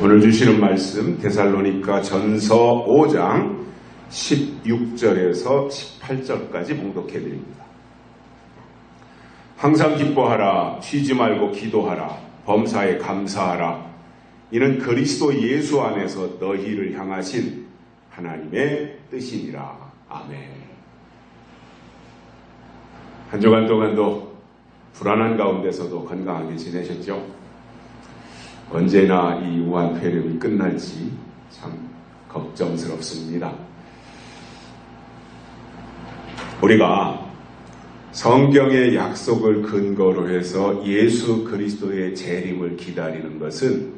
오늘 주시는 말씀 데살로니가 전서 5장 16절에서 18절까지 봉독해 드립니다. 항상 기뻐하라, 쉬지 말고 기도하라, 범사에 감사하라. 이는 그리스도 예수 안에서 너희를 향하신 하나님의 뜻이니라. 아멘. 한 주간 동안도 불안한 가운데서도 건강하게 지내셨죠? 언제나 이 우한 폐렴이 끝날지 참 걱정스럽습니다. 우리가 성경의 약속을 근거로 해서 예수 그리스도의 재림을 기다리는 것은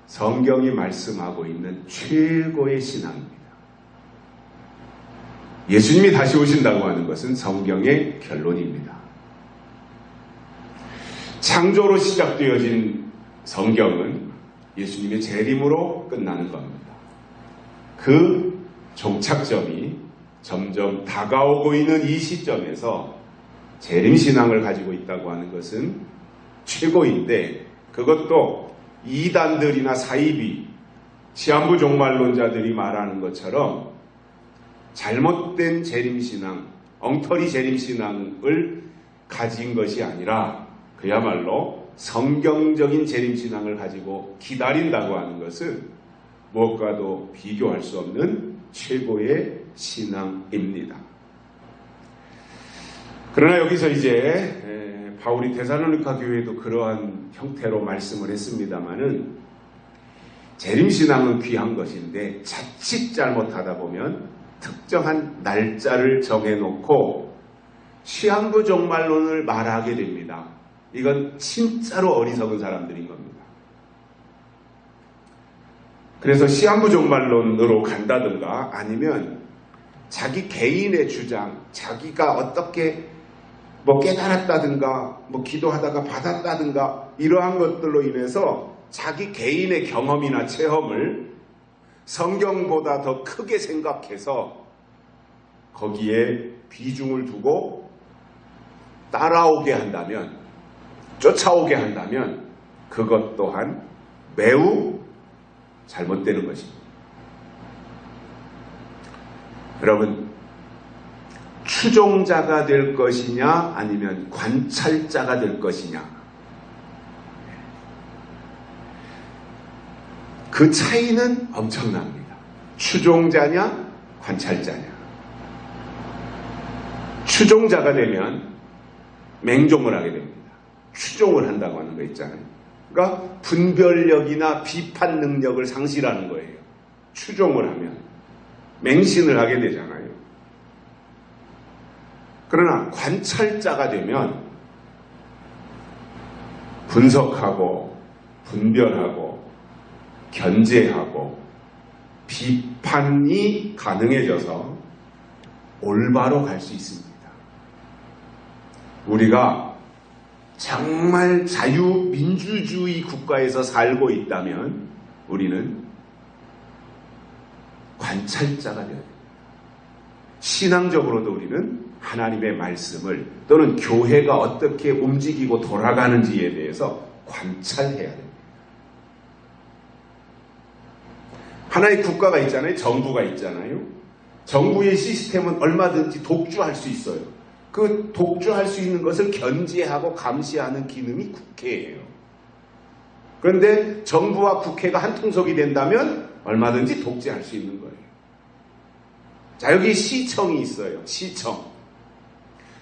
성경이 말씀하고 있는 최고의 신앙입니다. 예수님이 다시 오신다고 하는 것은 성경의 결론입니다. 창조로 시작되어진 성경은 예수님의 재림으로 끝나는 겁니다. 그 종착점이 점점 다가오고 있는 이 시점에서 재림신앙을 가지고 있다고 하는 것은 최고인데, 그것도 이단들이나 사이비, 시한부 종말론자들이 말하는 것처럼 잘못된 재림신앙, 엉터리 재림신앙을 가진 것이 아니라 그야말로 성경적인 재림신앙을 가지고 기다린다고 하는 것은 무엇과도 비교할 수 없는 최고의 신앙입니다. 그러나 여기서 이제 바울이 데살로니가 교회에도 그러한 형태로 말씀을 했습니다마는, 재림신앙은 귀한 것인데 자칫 잘못하다 보면 특정한 날짜를 정해놓고 시한부 종말론을 말하게 됩니다. 이건 진짜로 어리석은 사람들인 겁니다. 그래서 시한부 종말론으로 간다든가 아니면 자기 개인의 주장, 자기가 어떻게 깨달았다든가 기도하다가 받았다든가 이러한 것들로 인해서 자기 개인의 경험이나 체험을 성경보다 더 크게 생각해서 거기에 비중을 두고 따라오게 한다면, 쫓아오게 한다면 그것 또한 매우 잘못되는 것입니다. 여러분, 추종자가 될 것이냐 아니면 관찰자가 될 것이냐, 그 차이는 엄청납니다. 추종자냐 관찰자냐. 추종자가 되면 맹종을 하게 됩니다. 추종을 한다고 하는 거 있잖아요. 그러니까 분별력이나 비판 능력을 상실하는 거예요. 추종을 하면 맹신을 하게 되잖아요. 그러나 관찰자가 되면 분석하고 분별하고 견제하고 비판이 가능해져서 올바로 갈 수 있습니다. 우리가 정말 자유민주주의 국가에서 살고 있다면 우리는 관찰자가 되어야 됩니다. 신앙적으로도 우리는 하나님의 말씀을 또는 교회가 어떻게 움직이고 돌아가는지에 대해서 관찰해야 됩니다. 하나의 국가가 있잖아요. 정부가 있잖아요. 정부의 시스템은 얼마든지 독주할 수 있어요. 그 독주할 수 있는 것을 견제하고 감시하는 기능이 국회예요. 그런데 정부와 국회가 한 통속이 된다면 얼마든지 독재할 수 있는 거예요. 자, 여기 시청이 있어요.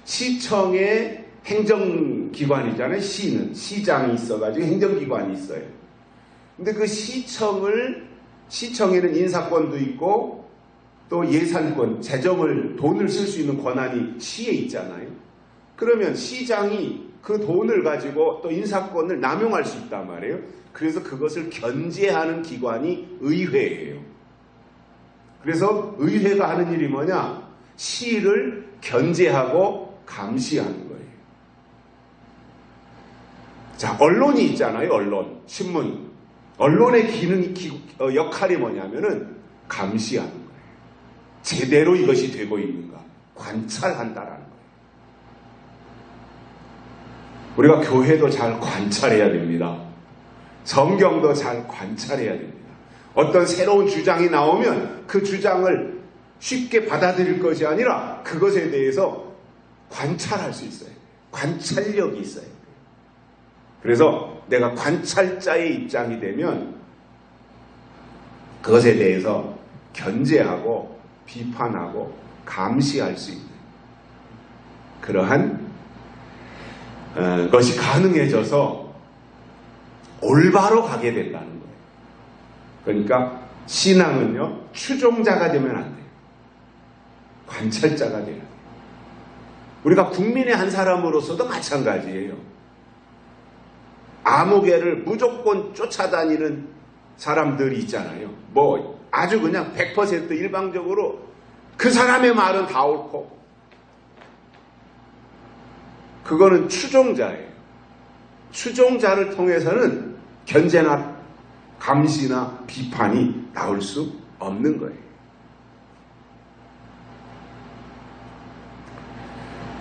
시청의 행정기관이잖아요. 시는 시장이 있어가지고 행정기관이 있어요. 근데 그 시청에는 인사권도 있고 또 예산권, 돈을 쓸 수 있는 권한이 시에 있잖아요. 그러면 시장이 그 돈을 가지고 또 인사권을 남용할 수 있단 말이에요. 그래서 그것을 견제하는 기관이 의회예요. 그래서 의회가 하는 일이 뭐냐? 시를 견제하고 감시하는 거예요. 자, 언론이 있잖아요. 언론, 신문. 언론의 역할이 뭐냐면은 감시하는 거예요. 제대로 이것이 되고 있는가 관찰한다라는 거예요. 우리가 교회도 잘 관찰해야 됩니다. 성경도 잘 관찰해야 됩니다. 어떤 새로운 주장이 나오면 그 주장을 쉽게 받아들일 것이 아니라 그것에 대해서 관찰할 수 있어요. 관찰력이 있어요. 그래서 내가 관찰자의 입장이 되면 그것에 대해서 견제하고 비판하고 감시할 수 있는 그러한 것이 가능해져서 올바로 가게 된다는 거예요. 그러니까 신앙은요, 추종자가 되면 안 돼요. 관찰자가 돼야 돼요. 우리가 국민의 한 사람으로서도 마찬가지예요. 아무개를 무조건 쫓아다니는 사람들이 있잖아요. 뭐 아주 그냥 100% 일방적으로 그 사람의 말은 다 옳고, 그거는 추종자예요. 추종자를 통해서는 견제나 감시나 비판이 나올 수 없는 거예요.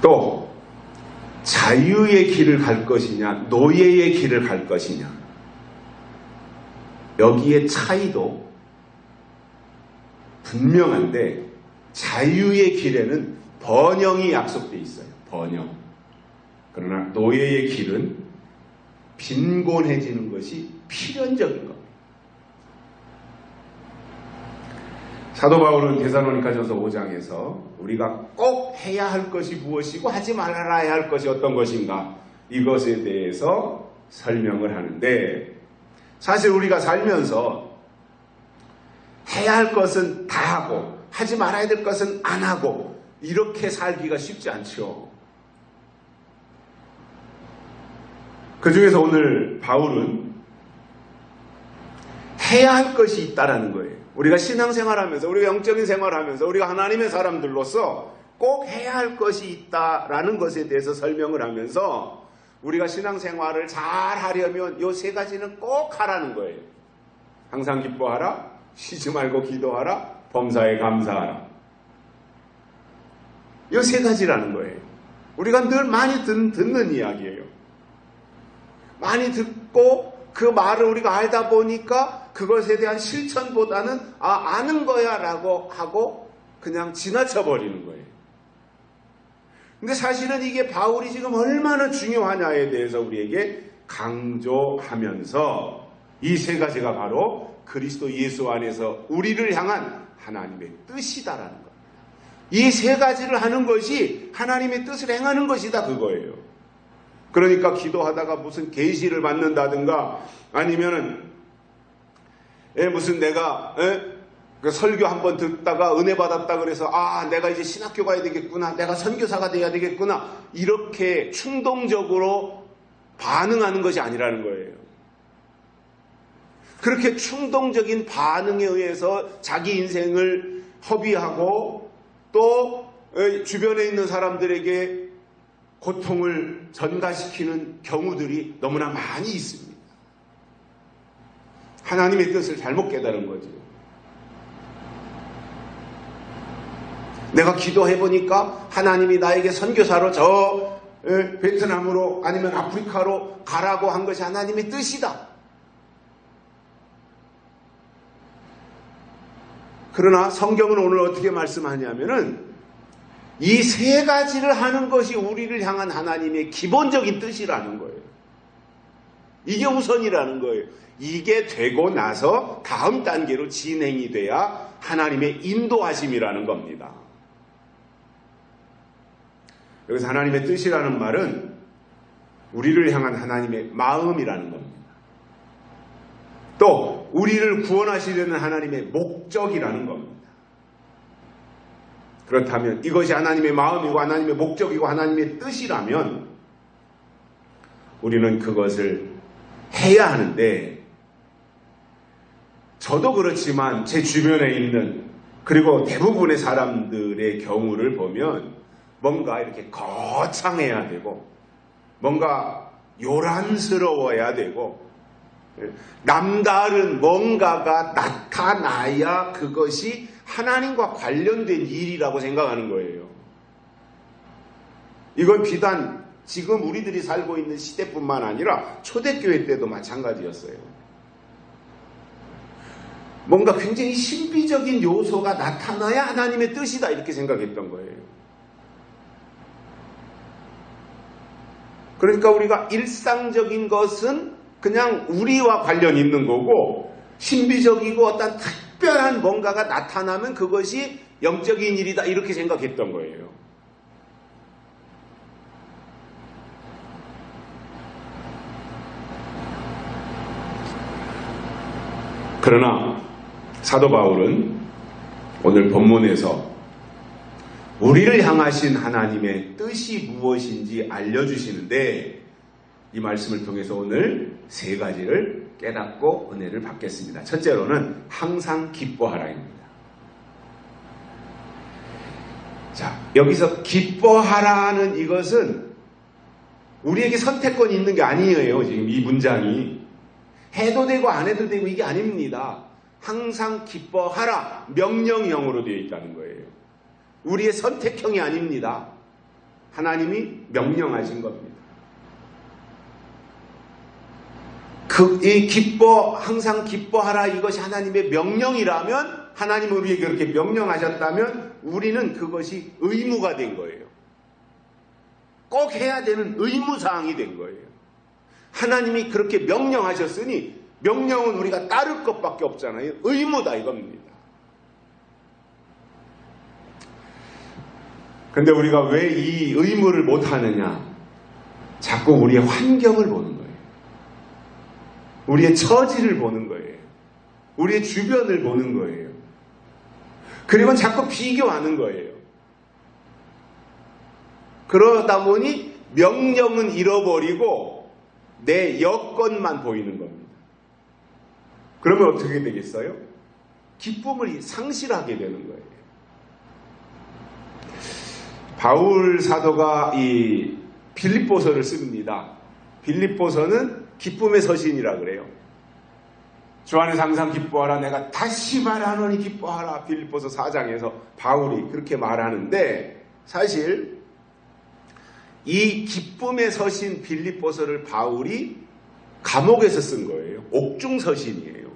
또 자유의 길을 갈 것이냐 노예의 길을 갈 것이냐, 여기에 차이도 분명한데 자유의 길에는 번영이 약속되어 있어요. 번영. 그러나 노예의 길은 빈곤해지는 것이 필연적인 겁니다. 사도 바울은 데살로니가전서 5장에서 우리가 꼭 해야 할 것이 무엇이고 하지 말아야 할 것이 어떤 것인가, 이것에 대해서 설명을 하는데, 사실 우리가 살면서 해야 할 것은 다 하고 하지 말아야 될 것은 안 하고 이렇게 살기가 쉽지 않죠. 그 중에서 오늘 바울은 해야 할 것이 있다라는 거예요. 우리가 신앙생활하면서, 우리가 영적인 생활하면서, 우리가 하나님의 사람들로서 꼭 해야 할 것이 있다라는 것에 대해서 설명을 하면서 우리가 신앙생활을 잘 하려면 요 세 가지는 꼭 하라는 거예요. 항상 기뻐하라, 쉬지 말고 기도하라, 범사에 감사하라. 요 세 가지라는 거예요. 우리가 늘 많이 듣는 이야기예요. 많이 듣고 그 말을 우리가 알다 보니까 그것에 대한 실천보다는 아는 거야 라고 하고 그냥 지나쳐 버리는 거예요. 근데 사실은 이게 바울이 지금 얼마나 중요하냐에 대해서 우리에게 강조하면서 이 세 가지가 바로 그리스도 예수 안에서 우리를 향한 하나님의 뜻이다라는 겁니다. 이 세 가지를 하는 것이 하나님의 뜻을 행하는 것이다, 그거예요. 그러니까 기도하다가 무슨 계시를 받는다든가 아니면은 무슨 내가 그 설교 한번 듣다가 은혜 받았다 그래서 내가 이제 신학교 가야 되겠구나, 내가 선교사가 돼야 되겠구나, 이렇게 충동적으로 반응하는 것이 아니라는 거예요. 그렇게 충동적인 반응에 의해서 자기 인생을 허비하고 또 주변에 있는 사람들에게 고통을 전가시키는 경우들이 너무나 많이 있습니다. 하나님의 뜻을 잘못 깨달은 거죠. 내가 기도해보니까 하나님이 나에게 선교사로 저 베트남으로 아니면 아프리카로 가라고 한 것이 하나님의 뜻이다. 그러나 성경은 오늘 어떻게 말씀하냐면은 이 세 가지를 하는 것이 우리를 향한 하나님의 기본적인 뜻이라는 거예요. 이게 우선이라는 거예요. 이게 되고 나서 다음 단계로 진행이 돼야 하나님의 인도하심이라는 겁니다. 여기서 하나님의 뜻이라는 말은 우리를 향한 하나님의 마음이라는 겁니다. 또 우리를 구원하시려는 하나님의 목적이라는 겁니다. 그렇다면 이것이 하나님의 마음이고 하나님의 목적이고 하나님의 뜻이라면 우리는 그것을 해야 하는데, 저도 그렇지만 제 주변에 있는 그리고 대부분의 사람들의 경우를 보면 뭔가 이렇게 거창해야 되고 뭔가 요란스러워야 되고 남다른 뭔가가 나타나야 그것이 하나님과 관련된 일이라고 생각하는 거예요. 이건 비단 지금 우리들이 살고 있는 시대뿐만 아니라 초대교회 때도 마찬가지였어요. 뭔가 굉장히 신비적인 요소가 나타나야 하나님의 뜻이다 이렇게 생각했던 거예요. 그러니까 우리가 일상적인 것은 그냥 우리와 관련 있는 거고 신비적이고 어떤 특별한 뭔가가 나타나면 그것이 영적인 일이다 이렇게 생각했던 거예요. 그러나 사도 바울은 오늘 본문에서 우리를 향하신 하나님의 뜻이 무엇인지 알려주시는데 이 말씀을 통해서 오늘 세 가지를 깨닫고 은혜를 받겠습니다. 첫째로는 항상 기뻐하라입니다. 자, 여기서 기뻐하라는 이것은 우리에게 선택권이 있는 게 아니에요. 지금 이 문장이 해도 되고 안 해도 되고 이게 아닙니다. 항상 기뻐하라 명령형으로 되어 있다는 거예요. 우리의 선택형이 아닙니다. 하나님이 명령하신 겁니다. 항상 기뻐하라 이것이 하나님의 명령이라면 하나님은 우리에게 그렇게 명령하셨다면 우리는 그것이 의무가 된 거예요. 꼭 해야 되는 의무사항이 된 거예요. 하나님이 그렇게 명령하셨으니 명령은 우리가 따를 것밖에 없잖아요. 의무다 이겁니다. 근데 우리가 왜 이 의무를 못하느냐? 자꾸 우리의 환경을 보는 거예요. 우리의 처지를 보는 거예요. 우리의 주변을 보는 거예요. 그리고 자꾸 비교하는 거예요. 그러다 보니 명령은 잃어버리고 내 여건만 보이는 겁니다. 그러면 어떻게 되겠어요? 기쁨을 상실하게 되는 거예요. 바울 사도가 이 빌립보서를 씁니다. 빌립보서는 기쁨의 서신이라 그래요. 주 안에서 항상 기뻐하라. 내가 다시 말하노니 기뻐하라. 빌립보서 4장에서 바울이 그렇게 말하는데 사실 이 기쁨의 서신 빌립보서를 바울이 감옥에서 쓴 거예요. 옥중 서신이에요.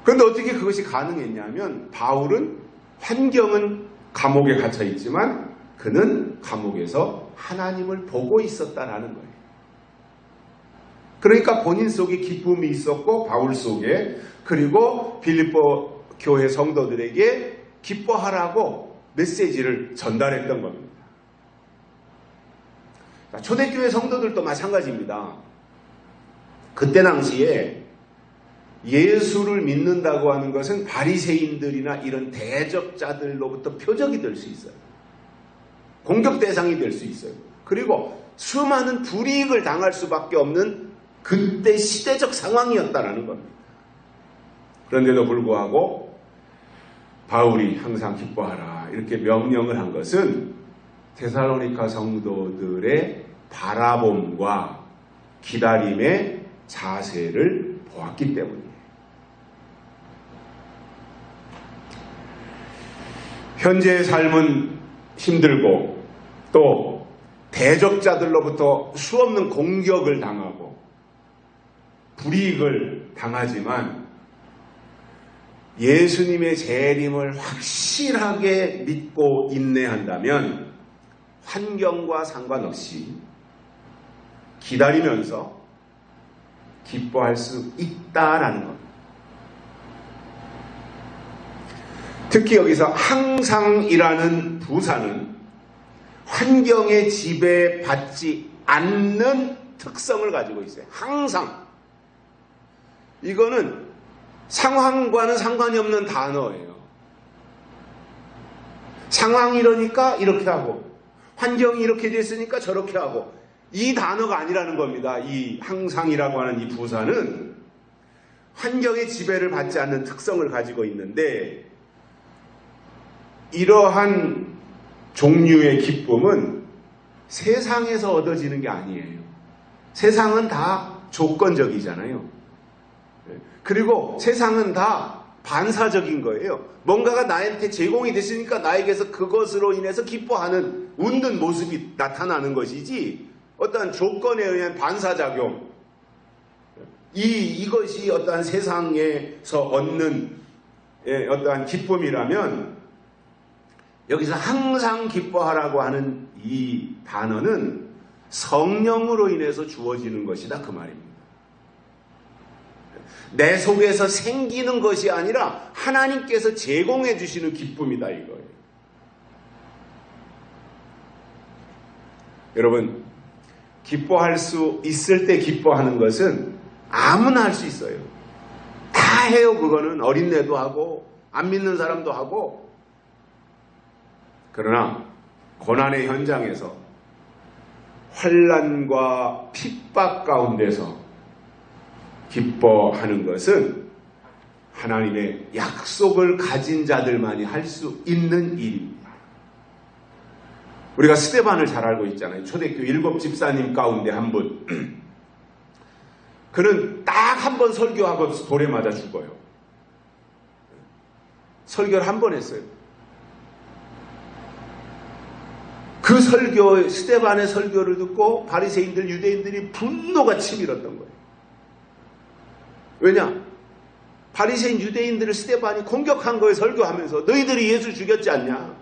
그런데 어떻게 그것이 가능했냐면 바울은 환경은 감옥에 갇혀 있지만 그는 감옥에서 하나님을 보고 있었다라는 거예요. 그러니까 본인 속에 기쁨이 있었고 바울 속에 그리고 빌립보 교회 성도들에게 기뻐하라고 메시지를 전달했던 겁니다. 초대교회 성도들도 마찬가지입니다. 그때 당시에 예수를 믿는다고 하는 것은 바리새인들이나 이런 대적자들로부터 표적이 될 수 있어요. 공격 대상이 될 수 있어요. 그리고 수많은 불이익을 당할 수밖에 없는 그때 시대적 상황이었다라는 겁니다. 그런데도 불구하고 바울이 항상 기뻐하라 이렇게 명령을 한 것은 데살로니가 성도들의 바라봄과 기다림의 자세를 보았기 때문이에요. 현재의 삶은 힘들고 또 대적자들로부터 수없는 공격을 당하고 불이익을 당하지만 예수님의 재림을 확실하게 믿고 인내한다면 환경과 상관없이 기다리면서 기뻐할 수 있다라는 겁니다. 특히 여기서 항상이라는 부사는 환경에 지배받지 않는 특성을 가지고 있어요. 항상. 이거는 상황과는 상관이 없는 단어예요. 상황이 이러니까 이렇게 하고 환경이 이렇게 됐으니까 저렇게 하고 이 단어가 아니라는 겁니다. 이 항상이라고 하는 이 부사는 환경의 지배를 받지 않는 특성을 가지고 있는데 이러한 종류의 기쁨은 세상에서 얻어지는 게 아니에요. 세상은 다 조건적이잖아요. 그리고 세상은 다 반사적인 거예요. 뭔가가 나한테 제공이 됐으니까 나에게서 그것으로 인해서 기뻐하는 웃는 모습이 나타나는 것이지 어떠한 조건에 의한 반사작용 이것이 어떠한 세상에서 얻는 어떠한 기쁨이라면 여기서 항상 기뻐하라고 하는 이 단어는 성령으로 인해서 주어지는 것이다 그 말입니다. 내 속에서 생기는 것이 아니라 하나님께서 제공해 주시는 기쁨이다 이거예요. 여러분, 기뻐할 수 있을 때 기뻐하는 것은 아무나 할 수 있어요. 다 해요. 그거는 어린애도 하고 안 믿는 사람도 하고. 그러나 고난의 현장에서 환난과 핍박 가운데서 기뻐하는 것은 하나님의 약속을 가진 자들만이 할 수 있는 일입니다. 우리가 스데반을 잘 알고 있잖아요. 초대교 7 집사님 가운데 한 분. 그는 딱 한 번 설교하고 돌에 맞아 죽어요. 설교를 한 번 했어요. 그 설교, 스데반의 설교를 듣고 바리새인들, 유대인들이 분노가 치밀었던 거예요. 왜냐? 바리새인 유대인들을 스데반이 공격한 거에 설교하면서 너희들이 예수 죽였지 않냐?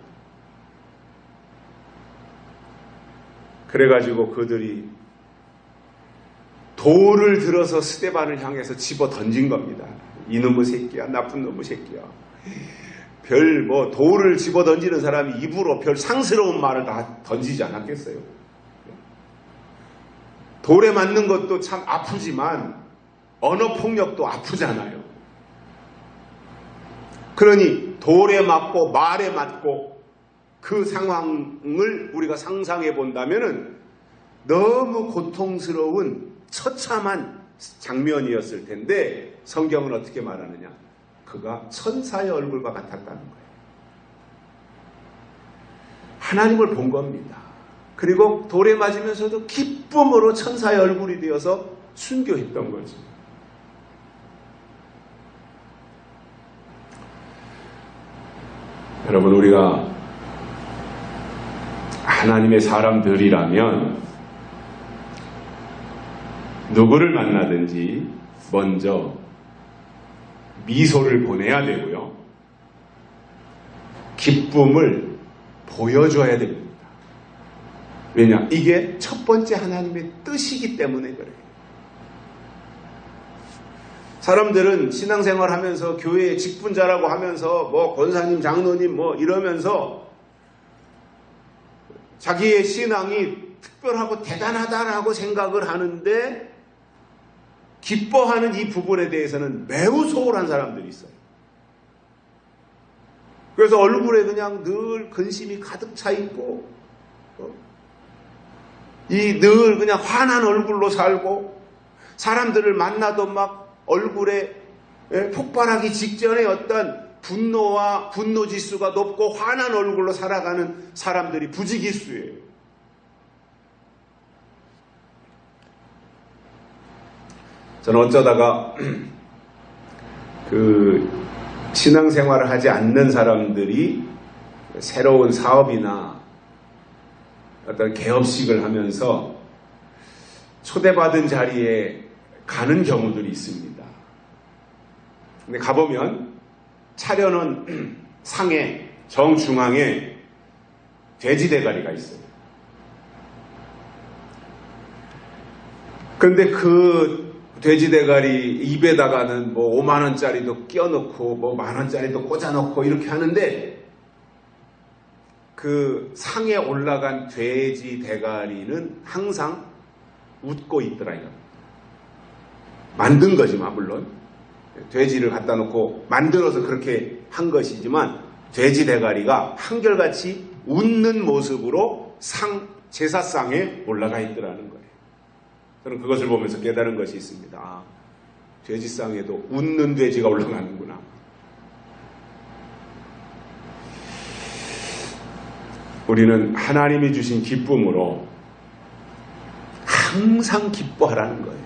그래가지고 그들이 돌을 들어서 스데반을 향해서 집어 던진 겁니다. 이놈의 새끼야, 나쁜 놈의 새끼야. 돌을 집어 던지는 사람이 입으로 별 상스러운 말을 다 던지지 않았겠어요? 돌에 맞는 것도 참 아프지만 언어폭력도 아프잖아요. 그러니 돌에 맞고 말에 맞고 그 상황을 우리가 상상해 본다면은 너무 고통스러운 처참한 장면이었을 텐데 성경은 어떻게 말하느냐? 그가 천사의 얼굴과 같았다는 거예요. 하나님을 본 겁니다. 그리고 돌에 맞으면서도 기쁨으로 천사의 얼굴이 되어서 순교했던 거죠. 여러분, 우리가 하나님의 사람들이라면 누구를 만나든지 먼저 미소를 보내야 되고요. 기쁨을 보여줘야 됩니다. 왜냐? 이게 첫 번째 하나님의 뜻이기 때문에 그래요. 사람들은 신앙생활 하면서 교회의 직분자라고 하면서 권사님, 장로님 이러면서 자기의 신앙이 특별하고 대단하다라고 생각을 하는데 기뻐하는 이 부분에 대해서는 매우 소홀한 사람들이 있어요. 그래서 얼굴에 그냥 늘 근심이 가득 차 있고 늘 그냥 화난 얼굴로 살고 사람들을 만나도 막 얼굴에 폭발하기 직전에 어떤 분노 지수가 높고 화난 얼굴로 살아가는 사람들이 부지기수예요. 저는 어쩌다가 신앙생활을 하지 않는 사람들이 새로운 사업이나 어떤 개업식을 하면서 초대받은 자리에 가는 경우들이 있습니다. 근데 가보면 차려놓은 상에 정중앙에 돼지 대가리가 있어요. 그런데 그 돼지 대가리 입에다가는 5만 원짜리도 끼워놓고 1만 원짜리도 꽂아놓고 이렇게 하는데 그 상에 올라간 돼지 대가리는 항상 웃고 있더라 이거. 만든 거지만 물론 돼지를 갖다 놓고 만들어서 그렇게 한 것이지만 돼지 대가리가 한결같이 웃는 모습으로 제사상에 올라가 있더라는 거예요. 저는 그것을 보면서 깨달은 것이 있습니다. 돼지상에도 웃는 돼지가 올라가는구나. 우리는 하나님이 주신 기쁨으로 항상 기뻐하라는 거예요.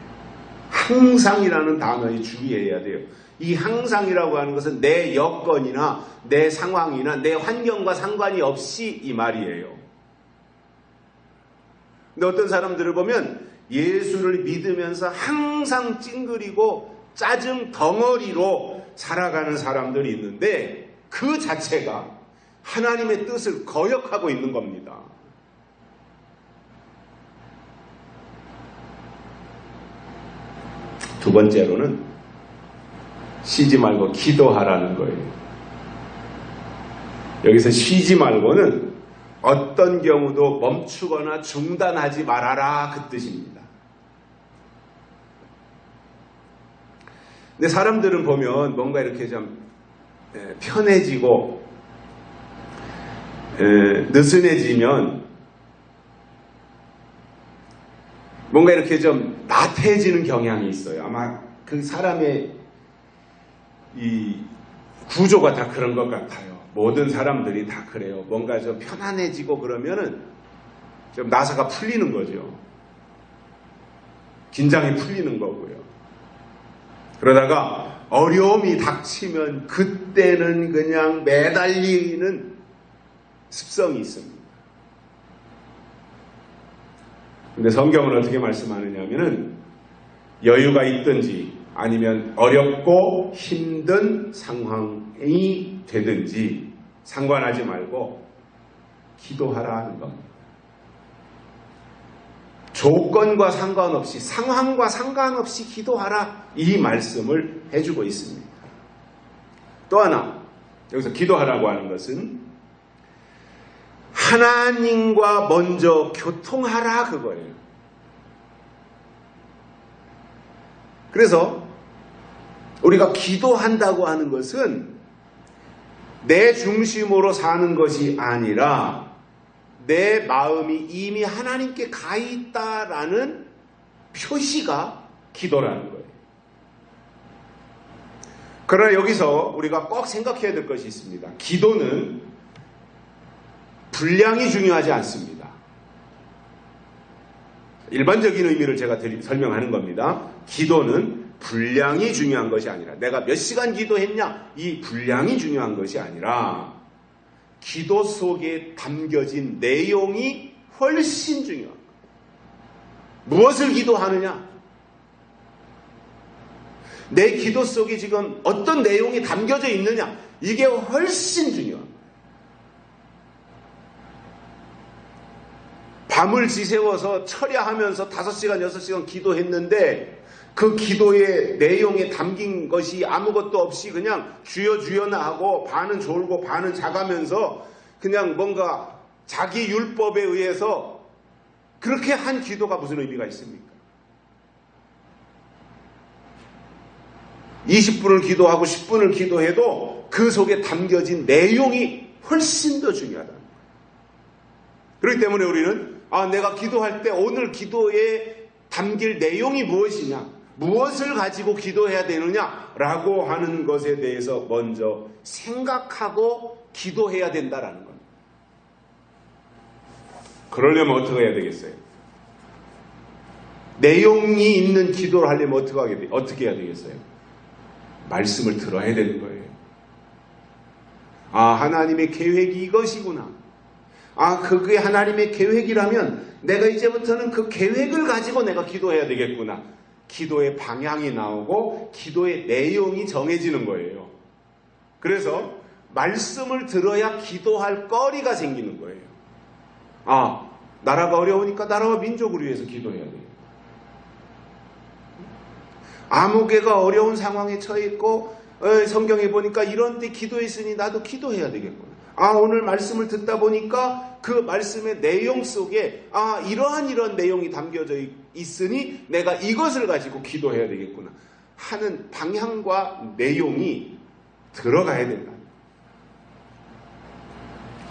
항상이라는 단어에 주의해야 돼요. 이 항상이라고 하는 것은 내 여건이나 내 상황이나 내 환경과 상관이 없이 이 말이에요. 근데 어떤 사람들을 보면 예수를 믿으면서 항상 찡그리고 짜증 덩어리로 살아가는 사람들이 있는데 그 자체가 하나님의 뜻을 거역하고 있는 겁니다. 두 번째로는 쉬지 말고 기도하라는 거예요. 여기서 쉬지 말고는 어떤 경우도 멈추거나 중단하지 말아라 그 뜻입니다. 근데 사람들은 보면 뭔가 이렇게 좀 편해지고 느슨해지면 뭔가 이렇게 좀 나태해지는 경향이 있어요. 아마 그 사람의 이 구조가 다 그런 것 같아요. 모든 사람들이 다 그래요. 뭔가 좀 편안해지고 그러면은 좀 나사가 풀리는 거죠. 긴장이 풀리는 거고요. 그러다가 어려움이 닥치면 그때는 그냥 매달리는 습성이 있습니다. 근데 성경은 어떻게 말씀하느냐면은 여유가 있든지 아니면 어렵고 힘든 상황이 되든지 상관하지 말고 기도하라 하는 겁니다. 조건과 상관없이 상황과 상관없이 기도하라 이 말씀을 해주고 있습니다. 또 하나 여기서 기도하라고 하는 것은 하나님과 먼저 교통하라 그거예요. 그래서 우리가 기도한다고 하는 것은 내 중심으로 사는 것이 아니라 내 마음이 이미 하나님께 가 있다라는 표시가 기도라는 거예요. 그러나 여기서 우리가 꼭 생각해야 될 것이 있습니다. 기도는 분량이 중요하지 않습니다. 일반적인 의미를 제가 설명하는 겁니다. 기도는 분량이 중요한 것이 아니라 내가 몇 시간 기도했냐 이 분량이 중요한 것이 아니라 기도 속에 담겨진 내용이 훨씬 중요합니다. 무엇을 기도하느냐? 내 기도 속에 지금 어떤 내용이 담겨져 있느냐 이게 훨씬 중요합니다. 밤을 지새워서 철야하면서 5시간, 6시간 기도했는데 그 기도의 내용에 담긴 것이 아무것도 없이 그냥 주여 주여나 하고 반은 졸고 반은 자가면서 그냥 뭔가 자기 율법에 의해서 그렇게 한 기도가 무슨 의미가 있습니까? 20분을 기도하고 10분을 기도해도 그 속에 담겨진 내용이 훨씬 더 중요하다. 그렇기 때문에 우리는 내가 기도할 때 오늘 기도에 담길 내용이 무엇이냐, 무엇을 가지고 기도해야 되느냐라고 하는 것에 대해서 먼저 생각하고 기도해야 된다라는 겁니다. 그러려면 어떻게 해야 되겠어요? 내용이 있는 기도를 하려면 어떻게 해야 되겠어요? 말씀을 들어야 되는 거예요. 하나님의 계획이 이것이구나. 그게 하나님의 계획이라면 내가 이제부터는 그 계획을 가지고 내가 기도해야 되겠구나. 기도의 방향이 나오고 기도의 내용이 정해지는 거예요. 그래서 말씀을 들어야 기도할 거리가 생기는 거예요. 나라가 어려우니까 나라와 민족을 위해서 기도해야 돼요. 아무개가 어려운 상황에 처해 있고 성경에 보니까 이런 때 기도했으니 나도 기도해야 되겠구나. 오늘 말씀을 듣다 보니까 그 말씀의 내용 속에 이러한 내용이 담겨져 있으니 내가 이것을 가지고 기도해야 되겠구나 하는 방향과 내용이 들어가야 된다.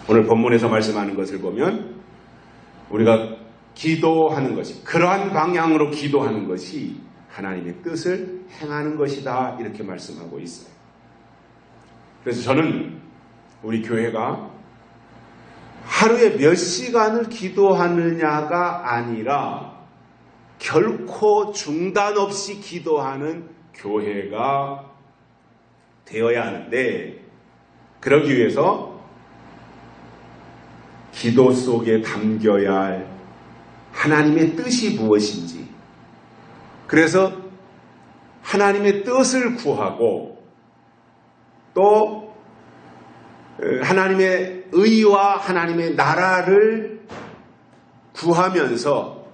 오늘 본문에서 말씀하는 것을 보면 우리가 기도하는 것이 그러한 방향으로 기도하는 것이 하나님의 뜻을 행하는 것이다 이렇게 말씀하고 있어요. 그래서 저는 우리 교회가 하루에 몇 시간을 기도하느냐가 아니라 결코 중단 없이 기도하는 교회가 되어야 하는데 그러기 위해서 기도 속에 담겨야 할 하나님의 뜻이 무엇인지, 그래서 하나님의 뜻을 구하고 또 하나님의 의와 하나님의 나라를 구하면서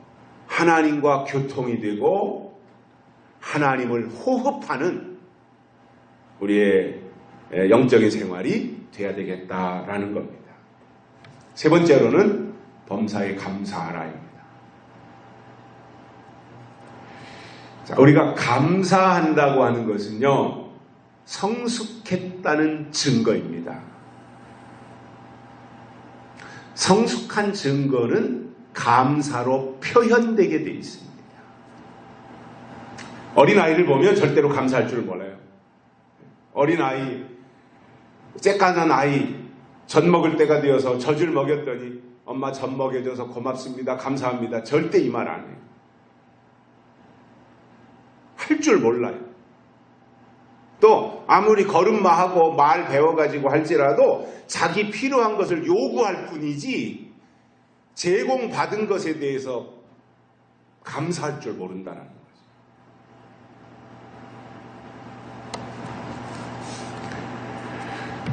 하나님과 교통이 되고 하나님을 호흡하는 우리의 영적인 생활이 돼야 되겠다라는 겁니다. 세 번째로는 범사에 감사하라입니다. 자, 우리가 감사한다고 하는 것은요, 성숙했다는 증거입니다. 성숙한 증거는 감사로 표현되게 되어 있습니다. 어린아이를 보면 절대로 감사할 줄 몰라요. 어린아이, 쬐깐한 아이, 젖 먹을 때가 되어서 젖을 먹였더니 엄마 젖 먹여줘서 고맙습니다, 감사합니다, 절대 이 말 안 해요. 할 줄 몰라요. 또 아무리 걸음마하고 말 배워가지고 할지라도 자기 필요한 것을 요구할 뿐이지 제공받은 것에 대해서 감사할 줄 모른다는 거죠.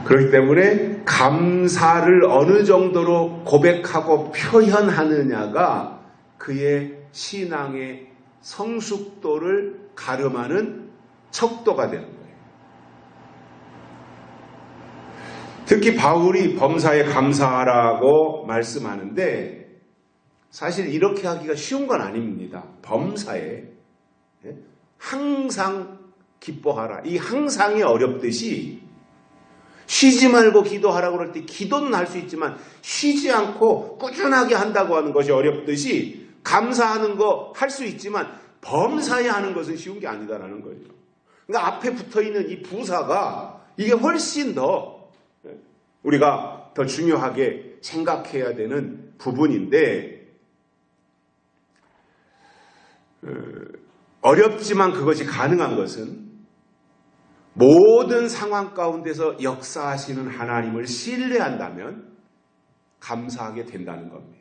그렇기 때문에 감사를 어느 정도로 고백하고 표현하느냐가 그의 신앙의 성숙도를 가름하는 척도가 되는 거예요. 특히 바울이 범사에 감사하라고 말씀하는데 사실 이렇게 하기가 쉬운 건 아닙니다. 범사에 항상 기뻐하라. 이 항상이 어렵듯이 쉬지 말고 기도하라고 그럴 때 기도는 할 수 있지만 쉬지 않고 꾸준하게 한다고 하는 것이 어렵듯이 감사하는 거 할 수 있지만 범사에 하는 것은 쉬운 게 아니다라는 거예요. 그러니까 앞에 붙어있는 이 부사가 이게 훨씬 더 우리가 더 중요하게 생각해야 되는 부분인데 어렵지만 그것이 가능한 것은 모든 상황 가운데서 역사하시는 하나님을 신뢰한다면 감사하게 된다는 겁니다.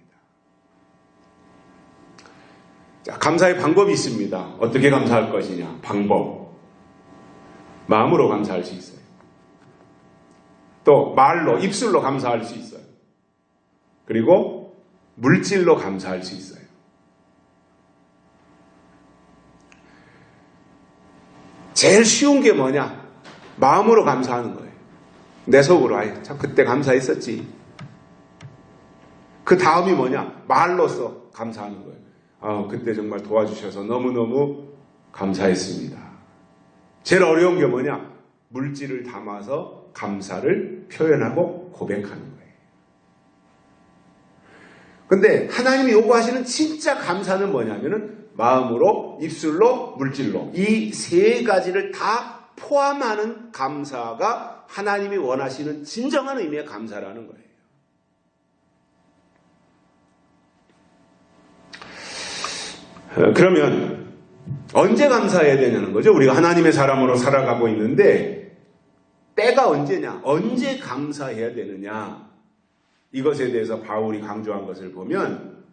자, 감사의 방법이 있습니다. 어떻게 감사할 것이냐? 방법. 마음으로 감사할 수 있어요. 또 말로, 입술로 감사할 수 있어요. 그리고 물질로 감사할 수 있어요. 제일 쉬운 게 뭐냐? 마음으로 감사하는 거예요. 내 속으로, 아이, 참 그때 감사했었지. 그 다음이 뭐냐? 말로써 감사하는 거예요. 그때 정말 도와주셔서 너무너무 감사했습니다. 제일 어려운 게 뭐냐? 물질을 담아서 감사를 표현하고 고백하는 거예요. 근데 하나님이 요구하시는 진짜 감사는 뭐냐면은 마음으로, 입술로, 물질로 이 세 가지를 다 포함하는 감사가 하나님이 원하시는 진정한 의미의 감사라는 거예요. 그러면 언제 감사해야 되냐는 거죠. 우리가 하나님의 사람으로 살아가고 있는데 때가 언제냐, 언제 감사해야 되느냐, 이것에 대해서 바울이 강조한 것을 보면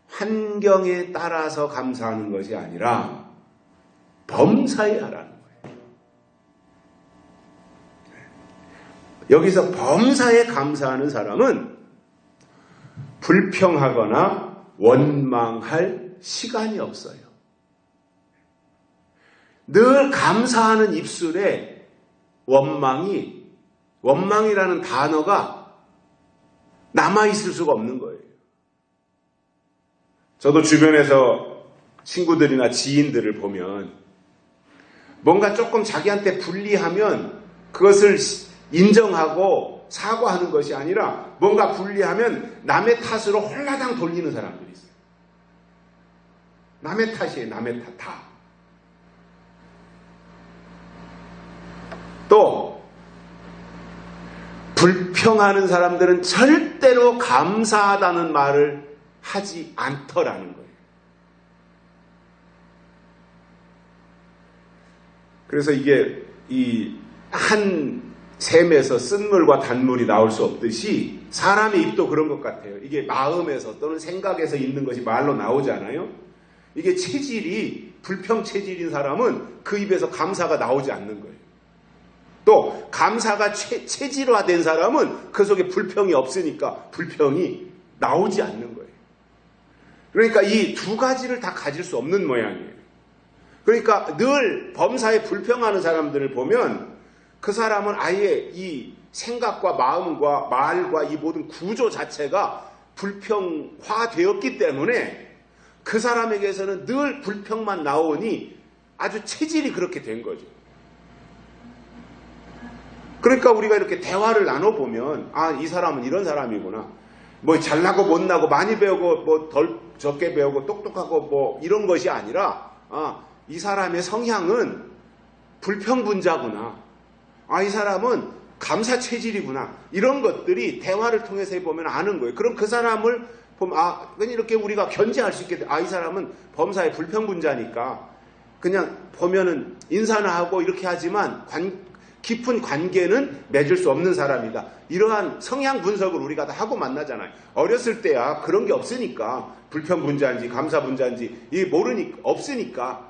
환경에 따라서 감사하는 것이 아니라 범사에 하라는 거예요. 여기서 범사에 감사하는 사람은 불평하거나 원망할 시간이 없어요. 늘 감사하는 입술에 원망이라는 단어가 남아있을 수가 없는 거예요. 저도 주변에서 친구들이나 지인들을 보면 뭔가 조금 자기한테 불리하면 그것을 인정하고 사과하는 것이 아니라 뭔가 불리하면 남의 탓으로 홀라당 돌리는 사람들이 있어요. 남의 탓이에요. 남의 탓. 다. 또 불평하는 사람들은 절대로 감사하다는 말을 하지 않더라는 거예요. 그래서 이게 이 한 샘에서 쓴물과 단물이 나올 수 없듯이 사람의 입도 그런 것 같아요. 이게 마음에서 또는 생각에서 있는 것이 말로 나오잖아요. 이게 체질이 불평체질인 사람은 그 입에서 감사가 나오지 않는 거예요. 또 감사가 체질화된 사람은 그 속에 불평이 없으니까 불평이 나오지 않는 거예요. 그러니까 이 두 가지를 다 가질 수 없는 모양이에요. 그러니까 늘 범사에 불평하는 사람들을 보면 그 사람은 아예 이 생각과 마음과 말과 이 모든 구조 자체가 불평화되었기 때문에 그 사람에게서는 늘 불평만 나오니 아주 체질이 그렇게 된 거죠. 그러니까 우리가 이렇게 대화를 나눠보면 아, 이 사람은 이런 사람이구나. 뭐 잘나고 못나고 많이 배우고 뭐 덜 적게 배우고 똑똑하고 뭐 이런 것이 아니라 아, 이 사람의 성향은 불평분자구나. 아, 이 사람은 감사 체질이구나. 이런 것들이 대화를 통해서 해보면 아는 거예요. 그럼 그 사람을 보면 아, 그냥 이렇게 우리가 견제할 수 있게 돼. 아, 이 사람은 범사의 불평분자니까 그냥 보면은 인사나 하고 이렇게 하지만 깊은 관계는 맺을 수 없는 사람이다. 이러한 성향 분석을 우리가 다 하고 만나잖아요. 어렸을 때야 그런 게 없으니까 불평분자인지 감사분자인지 이게 모르니까 없으니까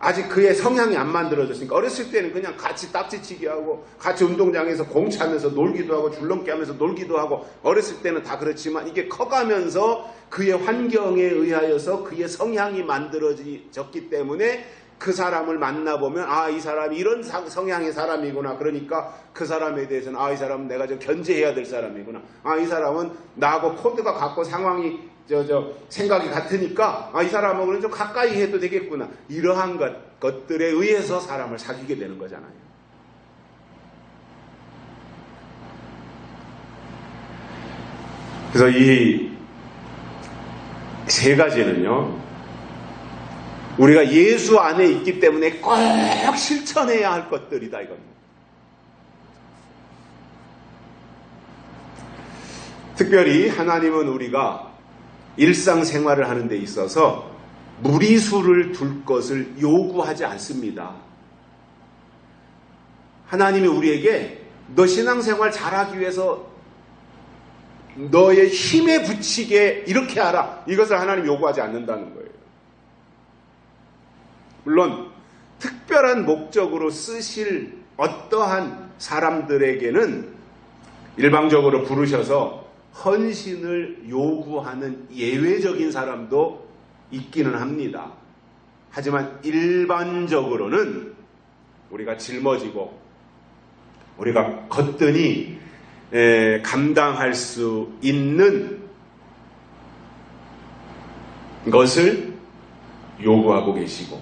아직 그의 성향이 안 만들어졌으니까 어렸을 때는 그냥 같이 딱지치기 하고 같이 운동장에서 공 차면서 놀기도 하고 줄넘기 하면서 놀기도 하고 어렸을 때는 다 그렇지만 이게 커가면서 그의 환경에 의하여서 그의 성향이 만들어졌기 때문에 그 사람을 만나보면 아, 이 사람이 이런 성향의 사람이구나. 그러니까 그 사람에 대해서는 아, 이 사람은 내가 좀 견제해야 될 사람이구나. 아, 이 사람은 나하고 코드가 같고 상황이 생각이 같으니까 아, 이 사람하고는 좀 가까이 해도 되겠구나. 이러한 것들에 의해서 사람을 사귀게 되는 거잖아요. 그래서 이 세 가지는요, 우리가 예수 안에 있기 때문에 꼭 실천해야 할 것들이다, 이겁니다. 특별히 하나님은 우리가 일상생활을 하는 데 있어서 무리수를 둘 것을 요구하지 않습니다. 하나님이 우리에게 너 신앙생활 잘하기 위해서 너의 힘에 붙이게 이렇게 하라. 이것을 하나님 요구하지 않는다는 거예요. 물론 특별한 목적으로 쓰실 어떠한 사람들에게는 일방적으로 부르셔서 헌신을 요구하는 예외적인 사람도 있기는 합니다. 하지만 일반적으로는 우리가 짊어지고 우리가 거뜬히 감당할 수 있는 것을 요구하고 계시고,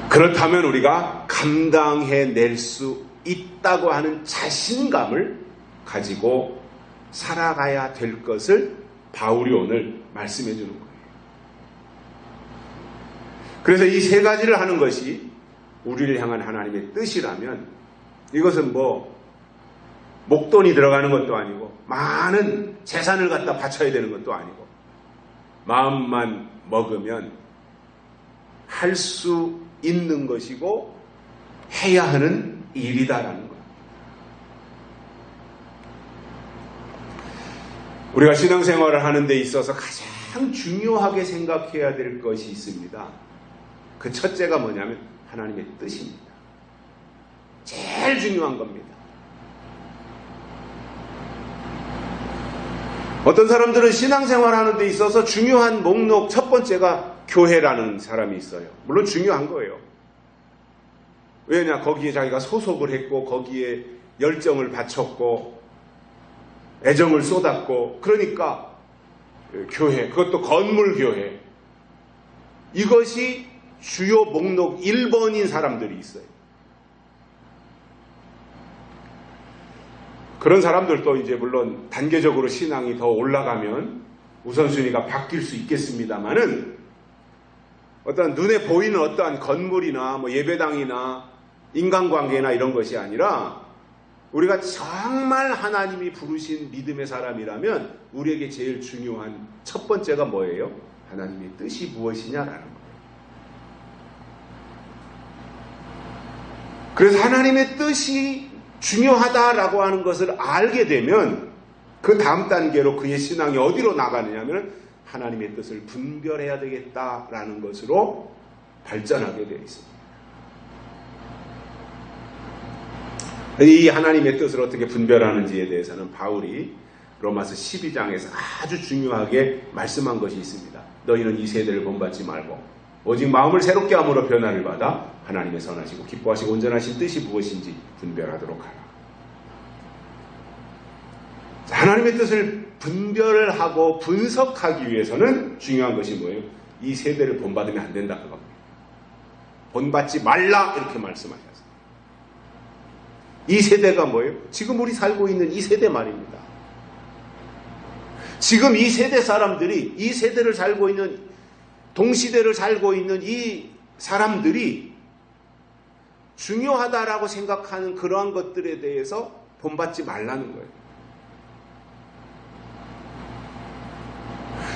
그렇다면 우리가 감당해낼 수 있다고 하는 자신감을 가지고 살아가야 될 것을 바울이 오늘 말씀해 주는 거예요. 그래서 이 세 가지를 하는 것이 우리를 향한 하나님의 뜻이라면 이것은 뭐 목돈이 들어가는 것도 아니고 많은 재산을 갖다 바쳐야 되는 것도 아니고 마음만 먹으면 할 수 있는 것이고 해야 하는 일이다라는 거예요. 우리가 신앙생활을 하는 데 있어서 가장 중요하게 생각해야 될 것이 있습니다. 그 첫째가 뭐냐면 하나님의 뜻입니다. 제일 중요한 겁니다. 어떤 사람들은 신앙생활 하는 데 있어서 중요한 목록 첫 번째가 교회라는 사람이 있어요. 물론 중요한 거예요. 왜냐? 거기에 자기가 소속을 했고 거기에 열정을 바쳤고 애정을 쏟았고, 그러니까 교회, 그것도 건물교회, 이것이 주요 목록 1번인 사람들이 있어요. 그런 사람들도 이제 물론 단계적으로 신앙이 더 올라가면 우선순위가 바뀔 수 있겠습니다만은 어떤 눈에 보이는 어떠한 건물이나 뭐 예배당이나 인간관계나 이런 것이 아니라 우리가 정말 하나님이 부르신 믿음의 사람이라면 우리에게 제일 중요한 첫 번째가 뭐예요? 하나님의 뜻이 무엇이냐라는 거예요. 그래서 하나님의 뜻이 중요하다라고 하는 것을 알게 되면 그 다음 단계로 그의 신앙이 어디로 나가느냐면 하나님의 뜻을 분별해야 되겠다라는 것으로 발전하게 되어 있습니다. 이 하나님의 뜻을 어떻게 분별하는지에 대해서는 바울이 로마서 12장에서 아주 중요하게 말씀한 것이 있습니다. 너희는 이 세대를 본받지 말고 오직 마음을 새롭게 함으로 변화를 받아 하나님의 선하시고 기뻐하시고 온전하신 뜻이 무엇인지 분별하도록 하라. 하나님의 뜻을 분별을 하고 분석하기 위해서는 중요한 것이 뭐예요? 이 세대를 본받으면 안 된다 그겁니다. 본받지 말라 이렇게 말씀하셨어요. 이 세대가 뭐예요? 지금 우리 살고 있는 이 세대 말입니다. 지금 이 세대 사람들이, 이 세대를 살고 있는, 동시대를 살고 있는 이 사람들이 중요하다라고 생각하는 그러한 것들에 대해서 본받지 말라는 거예요.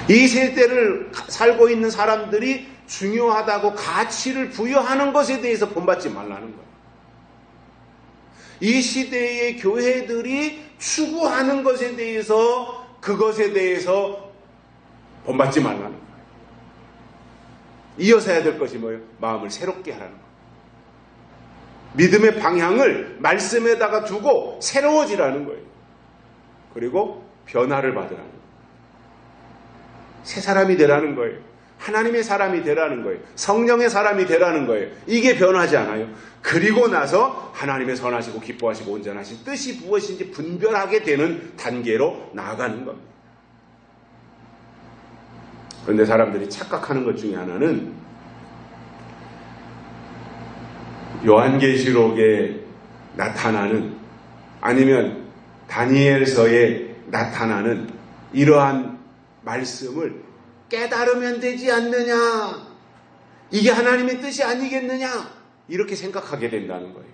이 세대를 살고 있는 사람들이 중요하다고 가치를 부여하는 것에 대해서 본받지 말라는 거예요. 이 시대의 교회들이 추구하는 것에 대해서 그것에 대해서 본받지 말라는 거예요. 이어서 해야 될 것이 뭐예요? 마음을 새롭게 하라는 거예요. 믿음의 방향을 말씀에다가 두고 새로워지라는 거예요. 그리고 변화를 받으라는 거예요. 새 사람이 되라는 거예요. 하나님의 사람이 되라는 거예요. 성령의 사람이 되라는 거예요. 이게 변하지 않아요. 그리고 나서 하나님의 선하시고 기뻐하시고 온전하신 뜻이 무엇인지 분별하게 되는 단계로 나아가는 겁니다. 그런데 사람들이 착각하는 것 중에 하나는 요한계시록에 나타나는 아니면 다니엘서에 나타나는 이러한 말씀을 깨달으면 되지 않느냐, 이게 하나님의 뜻이 아니겠느냐 이렇게 생각하게 된다는 거예요.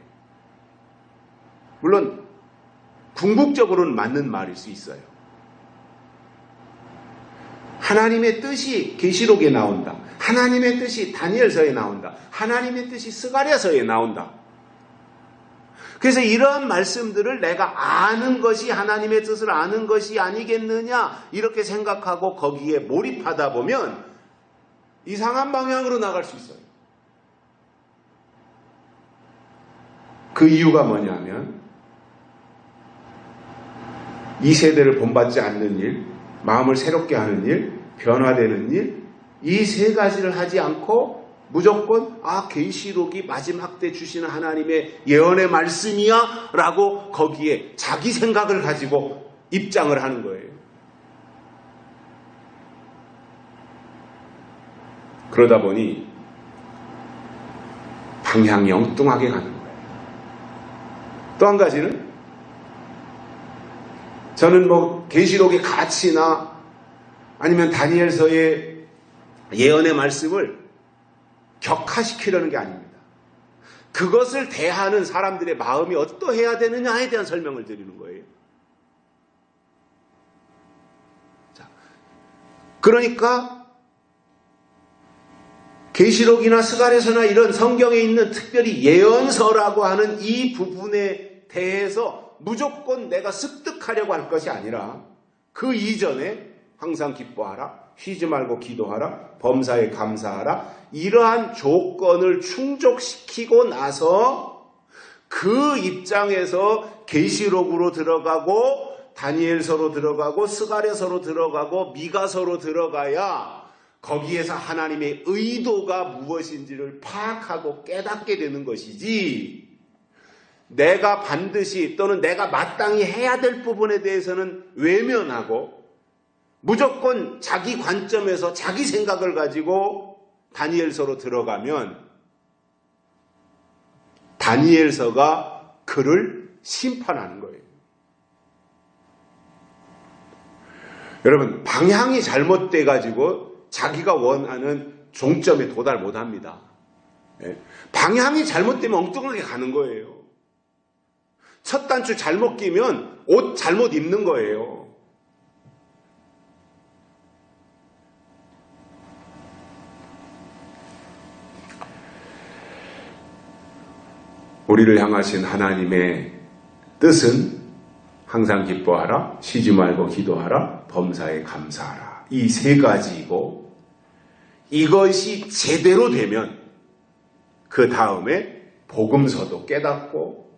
물론 궁극적으로는 맞는 말일 수 있어요. 하나님의 뜻이 계시록에 나온다. 하나님의 뜻이 다니엘서에 나온다. 하나님의 뜻이 스가랴서에 나온다. 그래서 이러한 말씀들을 내가 아는 것이 하나님의 뜻을 아는 것이 아니겠느냐 이렇게 생각하고 거기에 몰입하다 보면 이상한 방향으로 나갈 수 있어요. 그 이유가 뭐냐면 이 세대를 본받지 않는 일, 마음을 새롭게 하는 일, 변화되는 일, 이 세 가지를 하지 않고 무조건 계시록이 마지막 때 주시는 하나님의 예언의 말씀이야 라고 거기에 자기 생각을 가지고 입장을 하는 거예요. 그러다 보니 방향이 엉뚱하게 가는 거예요. 또 한 가지는 저는 계시록의 가치나 아니면 다니엘서의 예언의 말씀을 격화시키려는 게 아닙니다. 그것을 대하는 사람들의 마음이 어떠해야 되느냐에 대한 설명을 드리는 거예요. 자, 그러니까 계시록이나 스가랴서나 이런 성경에 있는 특별히 예언서라고 하는 이 부분에 대해서 무조건 내가 습득하려고 할 것이 아니라 그 이전에 항상 기뻐하라, 쉬지 말고 기도하라, 범사에 감사하라, 이러한 조건을 충족시키고 나서 그 입장에서 계시록으로 들어가고 다니엘서로 들어가고 스가랴서로 들어가고 미가서로 들어가야 거기에서 하나님의 의도가 무엇인지를 파악하고 깨닫게 되는 것이지, 내가 반드시 또는 내가 마땅히 해야 될 부분에 대해서는 외면하고 무조건 자기 관점에서 자기 생각을 가지고 다니엘서로 들어가면 다니엘서가 그를 심판하는 거예요. 여러분, 방향이 잘못돼 가지고 자기가 원하는 종점에 도달 못합니다. 방향이 잘못되면 엉뚱하게 가는 거예요. 첫 단추 잘못 끼면 옷 잘못 입는 거예요. 우리를 향하신 하나님의 뜻은 항상 기뻐하라, 쉬지 말고 기도하라, 범사에 감사하라. 이 세 가지이고 이것이 제대로 되면 그 다음에 복음서도 깨닫고